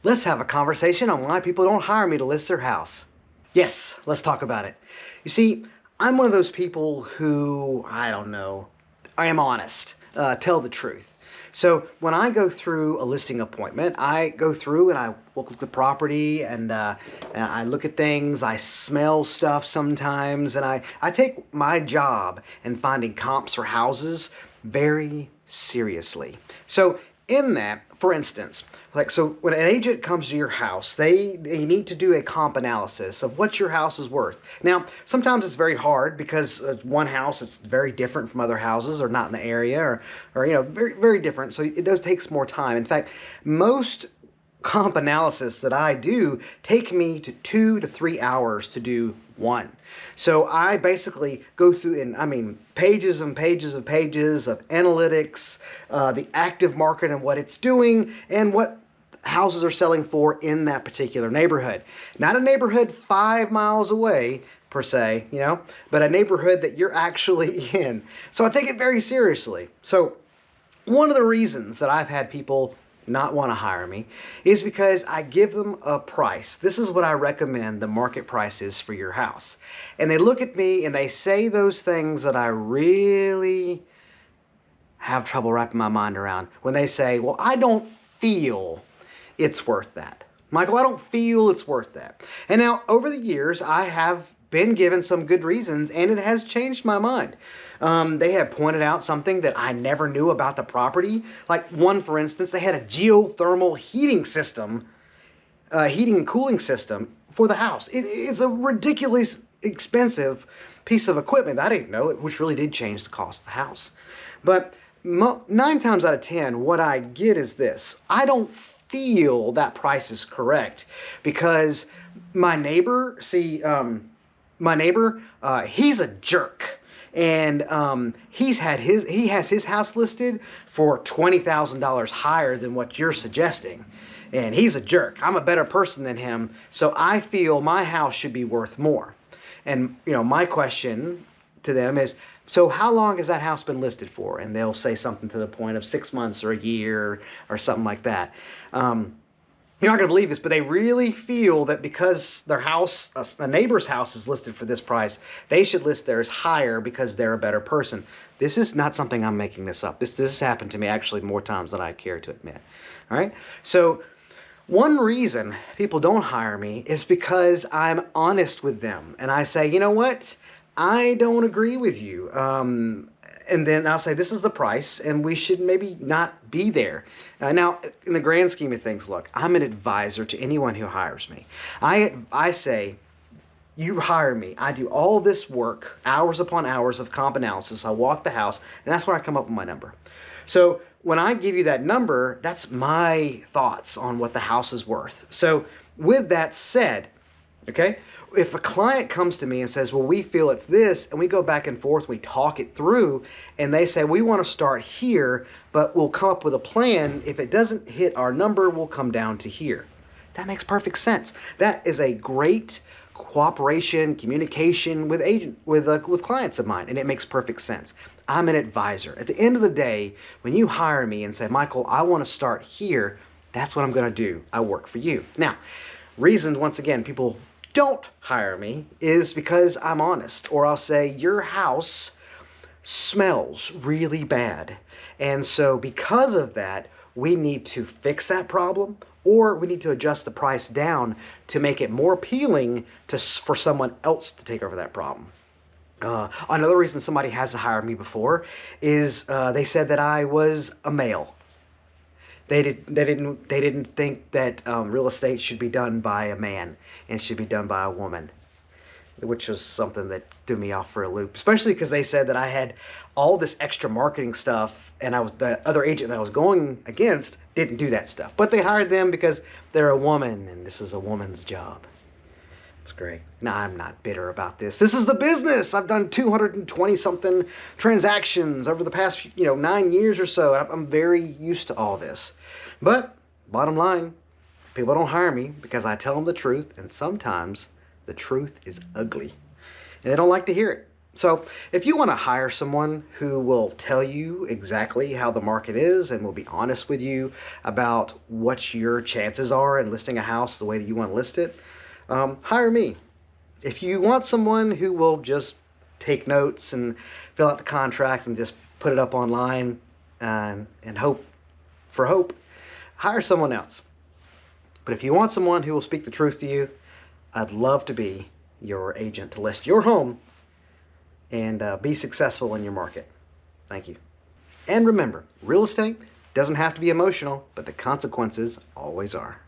Let's have a conversation on why people don't hire me to list their house. Yes, let's talk about it. You see, I'm one of those people who, I don't know, I am honest, tell the truth. So when I go through a listing appointment, I go through and I look at the property and I look at things, I smell stuff sometimes, and I take my job in finding comps for houses very seriously. So in that, for instance, so when an agent comes to your house, they need to do a comp analysis of what your house is worth. Now, sometimes it's very hard because one house it's very different from other houses or not in the area or very, very different. So it does take more time. In fact, most comp analysis that I do take me to 2 to 3 hours to do one. So I basically go through pages and pages of analytics, the active market and what it's doing and what houses are selling for in that particular neighborhood. Not a neighborhood 5 miles away per se, but a neighborhood that you're actually in. So I take it very seriously. So one of the reasons that I've had people not want to hire me is because I give them a price. This is what I recommend the market price is for your house. And they look at me and they say those things that I really have trouble wrapping my mind around when they say, well, I don't feel it's worth that. Michael, I don't feel it's worth that. And now over the years, I have been given some good reasons and it has changed my mind. They have pointed out something that I never knew about the property. Like one, for instance, they had a geothermal heating system, heating and cooling system for the house. It's a ridiculous expensive piece of equipment. I didn't know it, which really did change the cost of the house. But 9 times out of 10, what I get is this. I don't feel that price is correct because my neighbor, he's a jerk. And he has his house listed for $20,000 higher than what you're suggesting. And he's a jerk. I'm a better person than him, so I feel my house should be worth more. And my question to them is, so how long has that house been listed for? And they'll say something to the point of 6 months or a year or something like that. You're not going to believe this, but they really feel that because their house, a neighbor's house is listed for this price, they should list theirs higher because they're a better person. This is not something I'm making this up. This has happened to me actually more times than I care to admit. All right? So one reason people don't hire me is because I'm honest with them. And I say, you know what? I don't agree with you. And then I'll say, this is the price, and we should maybe not be there. Now, in the grand scheme of things, look, I'm an advisor to anyone who hires me. I say, you hire me. I do all this work, hours upon hours of comp analysis. I walk the house, and that's where I come up with my number. So when I give you that number, that's my thoughts on what the house is worth. So with that said, okay, if a client comes to me and says, well, we feel it's this, and we go back and forth, we talk it through, and they say, we want to start here, but we'll come up with a plan. If it doesn't hit our number, we'll come down to here. That makes perfect sense. That is a great cooperation, communication with clients of mine, and it makes perfect sense. I'm an advisor. At the end of the day, when you hire me and say, Michael, I want to start here, that's what I'm going to do. I work for you. Now, reasons, once again, people don't hire me is because I'm honest, or I'll say your house smells really bad. And so because of that, we need to fix that problem, or we need to adjust the price down to make it more appealing for someone else to take over that problem. Another reason somebody hasn't hired me before is they said that I was a male. They didn't think that real estate should be done by a man and should be done by a woman, which was something that threw me off for a loop, especially because they said that I had all this extra marketing stuff, and the other agent that I was going against didn't do that stuff. But they hired them because they're a woman, and this is a woman's job. It's great. Now, I'm not bitter about this. This is the business. I've done 220-something transactions over the past 9 years or so. I'm very used to all this. But bottom line, people don't hire me because I tell them the truth, and sometimes the truth is ugly. And they don't like to hear it. So if you want to hire someone who will tell you exactly how the market is and will be honest with you about what your chances are in listing a house the way that you want to list it, hire me. If you want someone who will just take notes and fill out the contract and just put it up online and hope for hope, hire someone else. But if you want someone who will speak the truth to you, I'd love to be your agent to list your home and be successful in your market. Thank you. And remember, real estate doesn't have to be emotional, but the consequences always are.